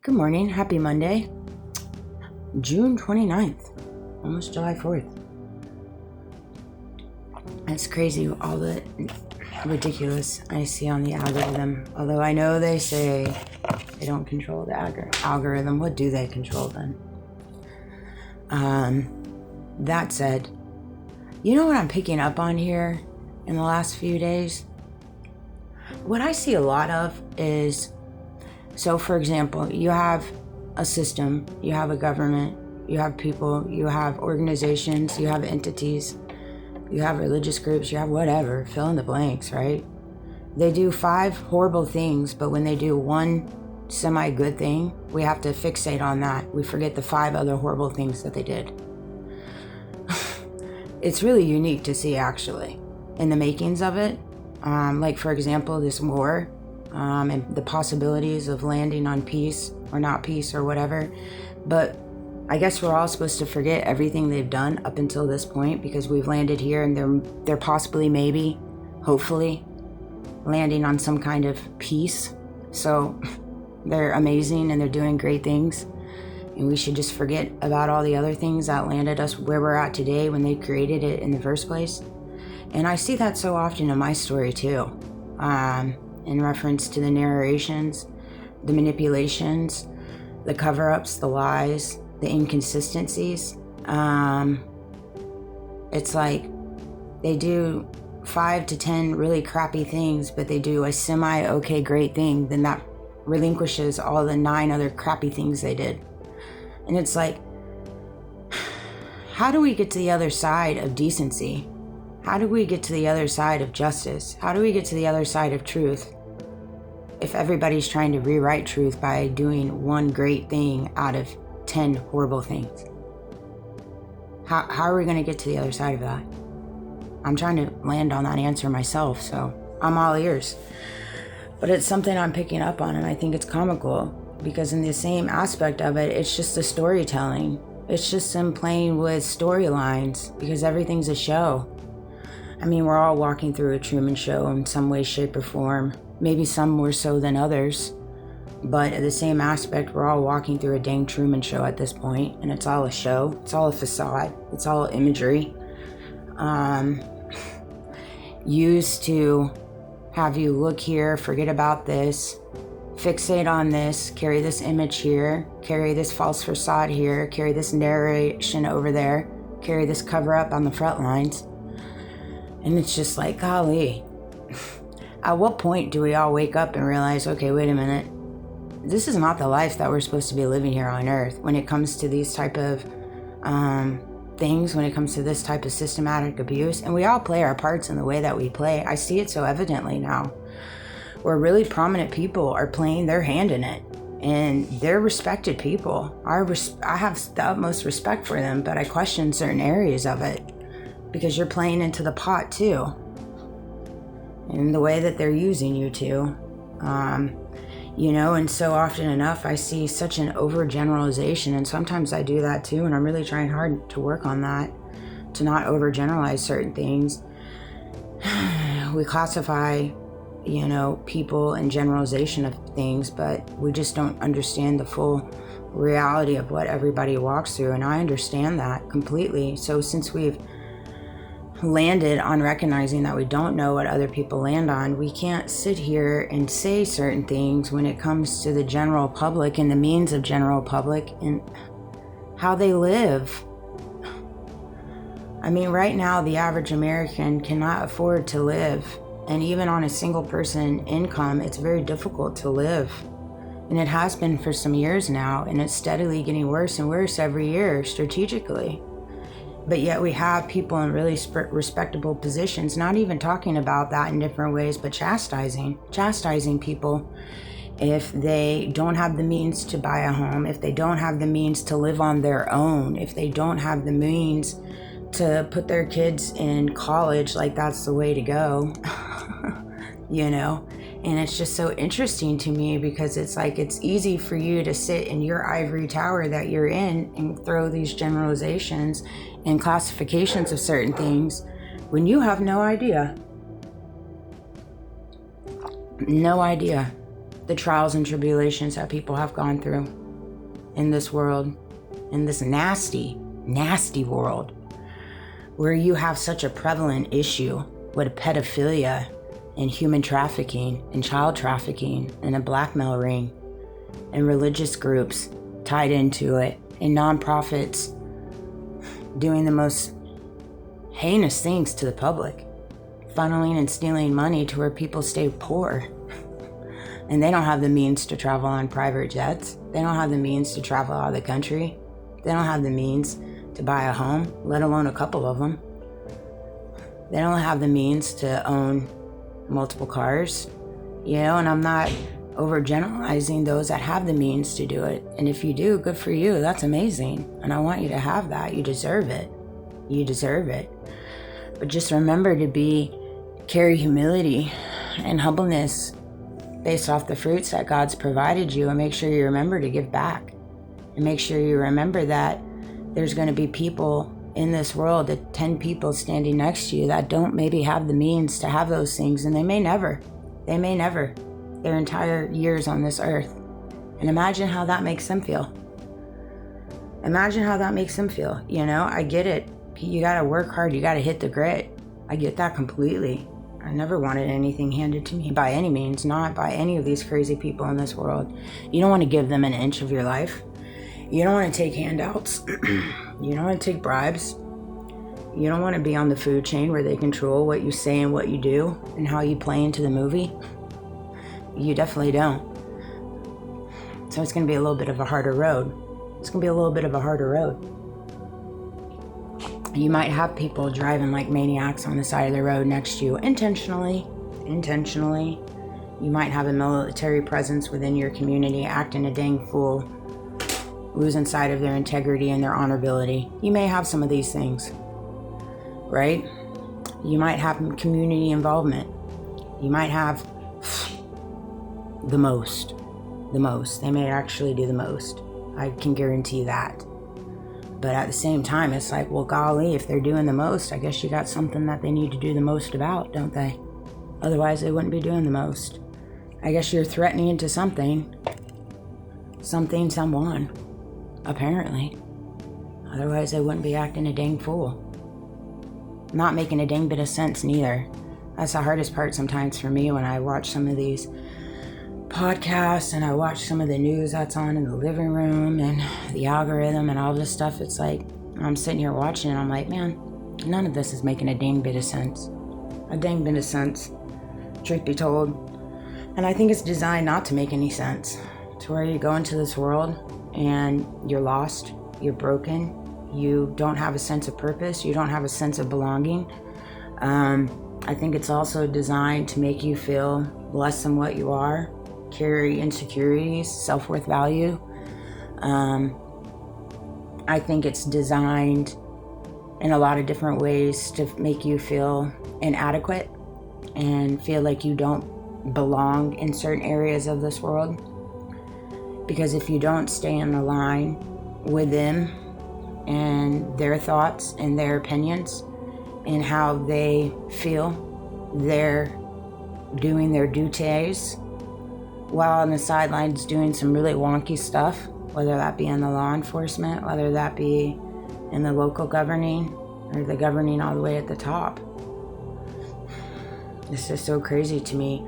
Good morning. Happy Monday. June 29th. Almost July 4th. It's crazy all the ridiculous I see on the algorithm. Although I know they say they don't control the algorithm. What do they control then? That said, you know what I'm picking up on here in the last few days? What I see a lot of is, so for example, you have a system, you have a government, you have people, you have organizations, you have entities, you have religious groups, you have whatever, fill in the blanks, right? They do 5 horrible things, but when they do one semi-good thing, we have to fixate on that. We forget the 5 other horrible things that they did. It's really unique to see, actually, in the makings of it. Like, for example, this war, and the possibilities of landing on peace or not peace or whatever. But I guess we're all supposed to forget everything they've done up until this point because we've landed here and they're possibly, maybe, hopefully, landing on some kind of peace. So they're amazing and they're doing great things. And we should just forget about all the other things that landed us where we're at today when they created it in the first place. And I see that so often in my story too, in reference to the narrations, the manipulations, the cover-ups, the lies, the inconsistencies. It's like they do 5 to 10 really crappy things, but they do a semi-okay great thing, then that relinquishes all the 9 other crappy things they did. And it's like, how do we get to the other side of decency? How do we get to the other side of justice? How do we get to the other side of truth if everybody's trying to rewrite truth by doing one great thing out of 10 horrible things? How are we going to get to the other side of that? I'm trying to land on that answer myself, so I'm all ears. But it's something I'm picking up on, and I think it's comical because in the same aspect of it, it's just the storytelling. It's just them playing with storylines because everything's a show. I mean, we're all walking through a Truman Show in some way, shape, or form. Maybe some more so than others. But at the same aspect, we're all walking through a dang Truman Show at this point, and it's all a show. It's all a facade. It's all imagery. Used to have you look here, forget about this, fixate on this, carry this image here, carry this false facade here, carry this narration over there, carry this cover up on the front lines. And it's just like, golly, at what point do we all wake up and realize, okay, wait a minute, this is not the life that we're supposed to be living here on earth when it comes to these type of things, when it comes to this type of systematic abuse. And we all play our parts in the way that we play. I see it so evidently now, where really prominent people are playing their hand in it. And they're respected people. I have the utmost respect for them, but I question certain areas of it because you're playing into the pot too. And the way that they're using you to. And so often enough, I see such an overgeneralization, and sometimes I do that too, and I'm really trying hard to work on that, to not overgeneralize certain things. We classify, people and generalization of things, but we just don't understand the full reality of what everybody walks through, and I understand that completely. So since we've landed on recognizing that we don't know what other people land on, we can't sit here and say certain things when it comes to the general public and the means of general public and how they live. I mean, right now, the average American cannot afford to live. And even on a single person income, it's very difficult to live. And it has been for some years now, and it's steadily getting worse and worse every year strategically. But yet we have people in really respectable positions, not even talking about that in different ways, but chastising people if they don't have the means to buy a home, if they don't have the means to live on their own, if they don't have the means to put their kids in college, like that's the way to go, And it's just so interesting to me because it's like it's easy for you to sit in your ivory tower that you're in and throw these generalizations and classifications of certain things when you have no idea. the trials and tribulations that people have gone through in this world, in this nasty, nasty world, where you have such a prevalent issue with pedophilia and human trafficking and child trafficking and a blackmail ring and religious groups tied into it and nonprofits doing the most heinous things to the public, funneling and stealing money to where people stay poor. And they don't have the means to travel on private jets. They don't have the means to travel out of the country. They don't have the means to buy a home, let alone a couple of them. They don't have the means to own multiple cars, and I'm not overgeneralizing those that have the means to do it. And if you do, good for you. That's amazing. And I want you to have that. You deserve it. You deserve it. But just remember to carry humility and humbleness based off the fruits that God's provided you, and make sure you remember to give back. And make sure you remember that there's going to be people in this world, the 10 people standing next to you that don't maybe have the means to have those things, and they may never their entire years on this earth. And imagine how that makes them feel. I get it. You got to work hard. You got to hit the grit. I get that completely. I never wanted anything handed to me by any means, not by any of these crazy people in this world. You don't want to give them an inch of your life. You don't want to take handouts. You don't want to take bribes. You don't want to be on the food chain where they control what you say and what you do and how you play into the movie. You definitely don't. So it's going to be a little bit of a harder road. You might have people driving like maniacs on the side of the road next to you intentionally. You might have a military presence within your community acting a dang fool, losing sight of their integrity and their honorability. You may have some of these things, right? You might have community involvement. You might have the most. They may actually do the most. I can guarantee that. But at the same time, it's like, well, golly, if they're doing the most, I guess you got something that they need to do the most about, don't they? Otherwise, they wouldn't be doing the most. I guess you're threatening to something, someone, apparently. Otherwise, they wouldn't be acting a dang fool. Not making a dang bit of sense, neither. That's the hardest part sometimes for me when I watch some of these podcasts and I watch some of the news that's on in the living room and the algorithm and all this stuff. It's like, I'm sitting here watching and I'm like, man, none of this is making a dang bit of sense. Truth be told. And I think it's designed not to make any sense. To where you go into this world and you're lost, you're broken, you don't have a sense of purpose, you don't have a sense of belonging. I think it's also designed to make you feel less than what you are, carry insecurities, self-worth value. I think it's designed in a lot of different ways to make you feel inadequate and feel like you don't belong in certain areas of this world. Because if you don't stay in the line with them and their thoughts and their opinions and how they feel they're doing their duties while on the sidelines doing some really wonky stuff, whether that be in the law enforcement, whether that be in the local governing or the governing all the way at the top. It's just so crazy to me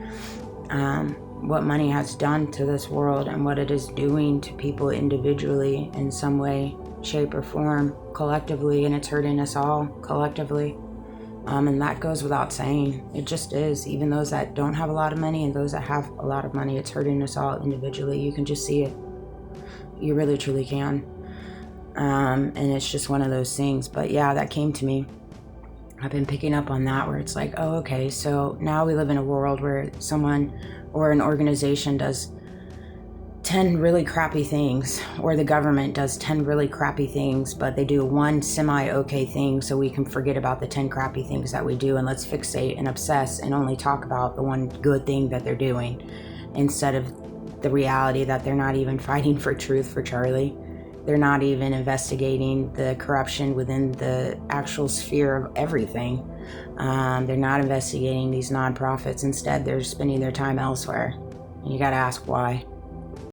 what money has done to this world and what it is doing to people individually in some way, shape, or form, collectively, and it's hurting us all collectively. And that goes without saying. It just is. Even those that don't have a lot of money and those that have a lot of money, it's hurting us all individually. You can just see it. You really, truly can. And it's just one of those things. But yeah, that came to me. I've been picking up on that where it's like, oh, okay, so now we live in a world where someone or an organization does 10 really crappy things, or the government does 10 really crappy things, but they do one semi-okay thing so we can forget about the 10 crappy things that we do and let's fixate and obsess and only talk about the one good thing that they're doing instead of the reality that they're not even fighting for truth for Charlie. They're not even investigating the corruption within the actual sphere of everything. They're not investigating these nonprofits. Instead, they're spending their time elsewhere. You gotta ask why.